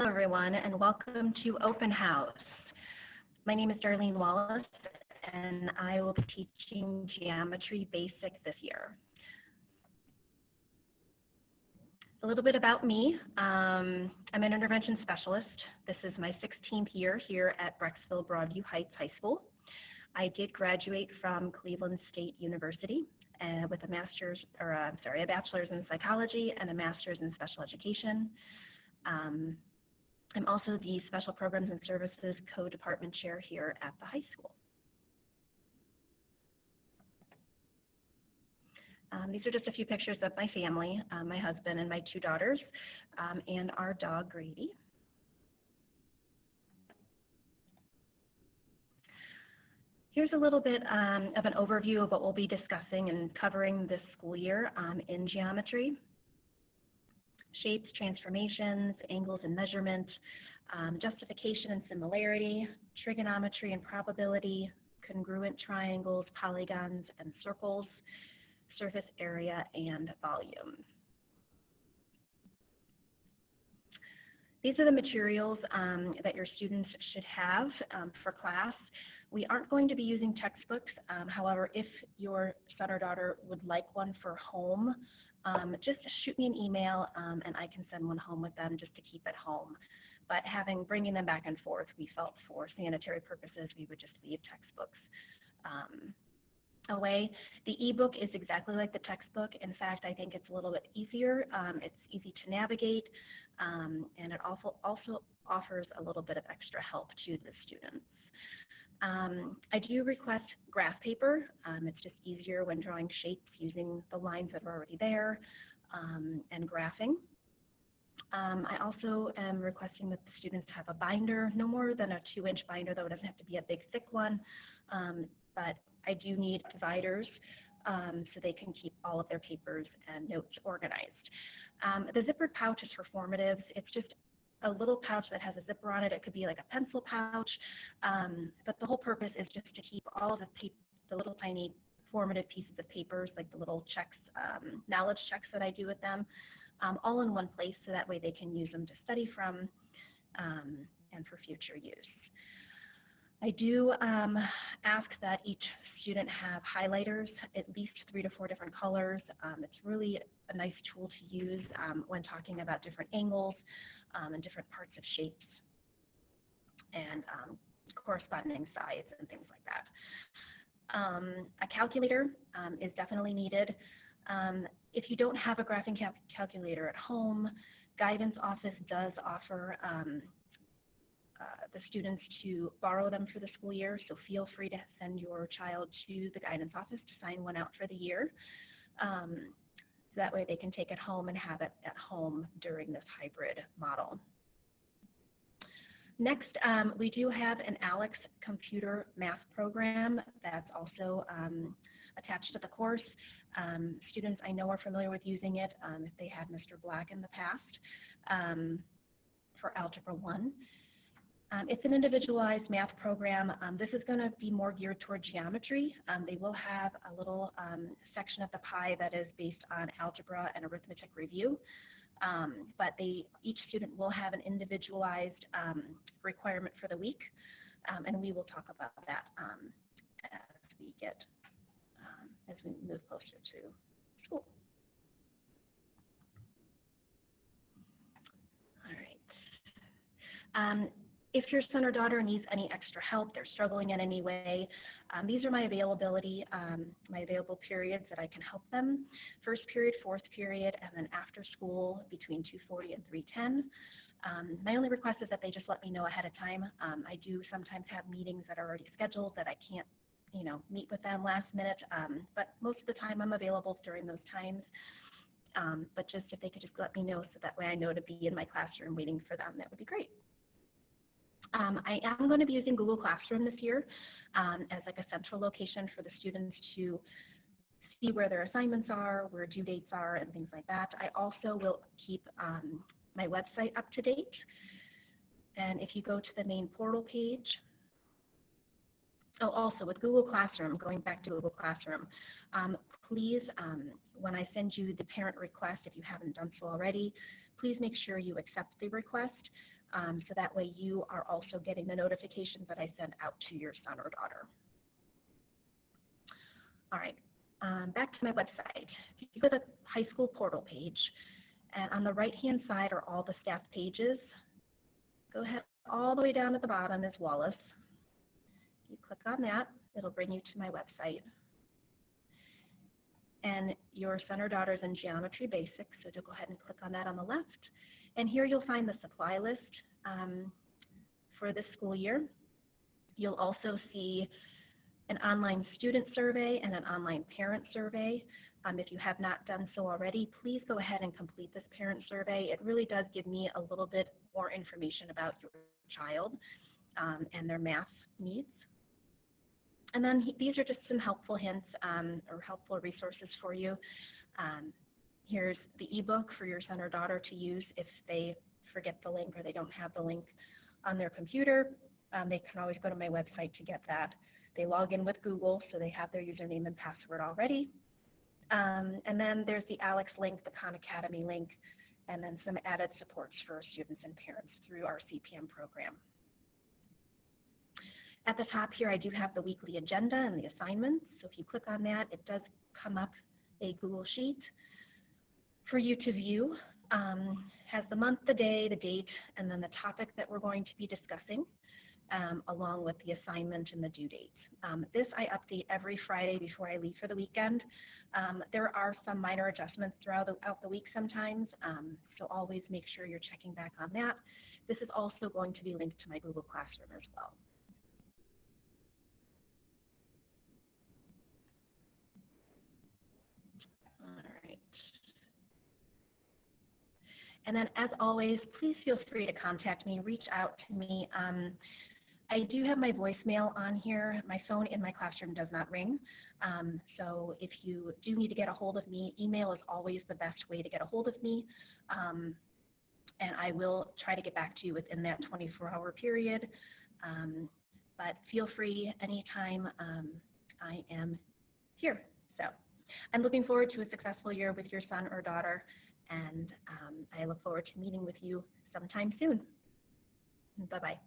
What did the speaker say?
Hello, everyone, and welcome to Open House. My name is Darlene Wallace, and I will be teaching Geometry Basic this year. A little bit about me. I'm an intervention specialist. This is my 16th year here at Brecksville Broadview Heights High School. I did graduate from Cleveland State University with a bachelor's in psychology and a master's in special education. I'm also the Special Programs and Services Co-Department Chair here at the high school. These are just a few pictures of my family, my husband and my 2 daughters, and our dog Grady. Here's a little bit of an overview of what we'll be discussing and covering this school year in geometry. Shapes, transformations, angles and measurement, justification and similarity, trigonometry and probability, congruent triangles, polygons and circles, surface area and volume. These are the materials that your students should have for class. We aren't going to be using textbooks. However, if your son or daughter would like one for home, just shoot me an email and I can send one home with them just to keep at home. But bringing them back and forth, we felt for sanitary purposes, we would just leave textbooks away. The ebook is exactly like the textbook. In fact, I think it's a little bit easier. It's easy to navigate, and it also offers a little bit of extra help to the students. I do request graph paper. It's just easier when drawing shapes using the lines that are already there and graphing. I also am requesting that the students have a binder, no more than a 2-inch binder, though it doesn't have to be a big thick one, but I do need dividers so they can keep all of their papers and notes organized. The zippered pouch is for formatives. It's just a little pouch that has a zipper on it. It could be like a pencil pouch, but the whole purpose is just to keep all of the little tiny formative pieces of papers, like the little checks, knowledge checks that I do with them, all in one place so that way they can use them to study from and for future use. I do ask that each student have highlighters, at least 3 to 4 different colors. It's really a nice tool to use when talking about different angles and different parts of shapes and corresponding sides and things like that. A calculator is definitely needed. If you don't have a graphing calculator at home, Guidance Office does offer the students to borrow them for the school year, so feel free to send your child to the Guidance Office to sign one out for the year. So that way they can take it home and have it at home during this hybrid model. Next, we do have an ALEX computer math program that's also attached to the course. Students I know are familiar with using it if they had Mr. Black in the past for Algebra 1. It's an individualized math program. This is going to be more geared toward geometry. They will have a little section of the pie that is based on algebra and arithmetic review, but each student will have an individualized requirement for the week, and we will talk about that as we move closer to school. All right. If your son or daughter needs any extra help, they're struggling in any way, these are my available periods that I can help them. First period, fourth period, and then after school between 2:40 and 3:10. My only request is that they just let me know ahead of time. I do sometimes have meetings that are already scheduled that I can't, meet with them last minute, but most of the time I'm available during those times. But just if they could just let me know so that way I know to be in my classroom waiting for them, that would be great. I am going to be using Google Classroom this year as like a central location for the students to see where their assignments are, where due dates are, and things like that. I also will keep my website up to date. And if you go to the main portal page, also with Google Classroom, going back to Google Classroom, please, when I send you the parent request, if you haven't done so already, please make sure you accept the request. so that way you are also getting the notifications that I send out to your son or daughter. All right, back to my website. If you go to the high school portal page, and on the right-hand side are all the staff pages. Go ahead all the way down at the bottom is Wallace. You click on that, it'll bring you to my website. And your son or daughter's in Geometry Basics, so to go ahead and click on that on the left. And here you'll find the supply list for this school year. You'll also see an online student survey and an online parent survey. If you have not done so already, please go ahead and complete this parent survey. It really does give me a little bit more information about your child and their math needs. And then these are just some helpful hints or helpful resources for you. Here's the ebook for your son or daughter to use if they forget the link or they don't have the link on their computer. They can always go to my website to get that. They log in with Google, so they have their username and password already. And then there's the Alex link, the Khan Academy link, and then some added supports for students and parents through our CPM program. At the top here, I do have the weekly agenda and the assignments. So if you click on that, it does come up a Google Sheet for you to view. Has the month, the day, the date, and then the topic that we're going to be discussing, along with the assignment and the due date. This I update every Friday before I leave for the weekend. There are some minor adjustments throughout the week sometimes, so always make sure you're checking back on that. This is also going to be linked to my Google Classroom as well. All right. And then, as always, please feel free to contact me, reach out to me. I do have my voicemail on here. My phone in my classroom does not ring. So if you do need to get a hold of me, email is always the best way to get a hold of me. And I will try to get back to you within that 24-hour period. But feel free anytime. I am here. So I'm looking forward to a successful year with your son or daughter, and I look forward to meeting with you sometime soon. Bye-bye.